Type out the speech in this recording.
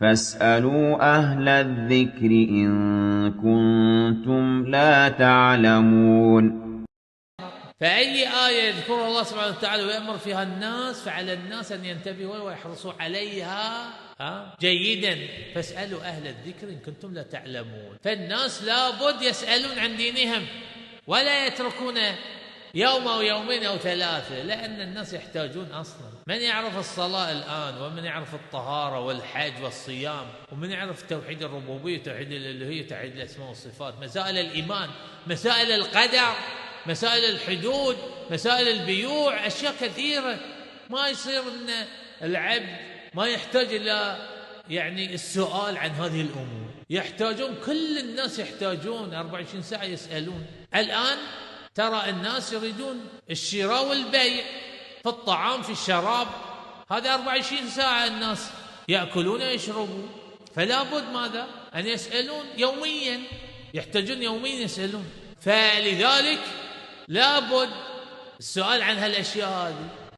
فاسألوا أهل الذكر إن كنتم لا تعلمون. فأي آية يذكرها الله سبحانه وتعالى ويأمر فيها الناس، فعلى الناس أن ينتبهوا ويحرصوا عليها جيدا. فاسألوا أهل الذكر إن كنتم لا تعلمون. فالناس لابد يسألون عن دينهم، ولا يتركون يوم أو يومين أو ثلاثة، لأن الناس يحتاجون أصلا. من يعرف الصلاة الآن، ومن يعرف الطهارة والحج والصيام، ومن يعرف توحيد الربوبية، توحيد الألوهية، توحيد الأسماء والصفات، مسائل الإيمان، مسائل القدر، مسائل الحدود، مسائل البيوع، أشياء كثيرة. ما يصير أن العبد ما يحتاج إلى السؤال عن هذه الأمور. يحتاجون، كل الناس يحتاجون 24 ساعة يسألون. الآن ترى الناس يريدون الشراء والبيع في الطعام، في الشراب، هذا 24 ساعة الناس يأكلون ويشربون. فلا بد ماذا؟ أن يسألون يوميا، يحتاجون يوميا يسألون. فلذلك لا بد السؤال عن هالأشياء هذه.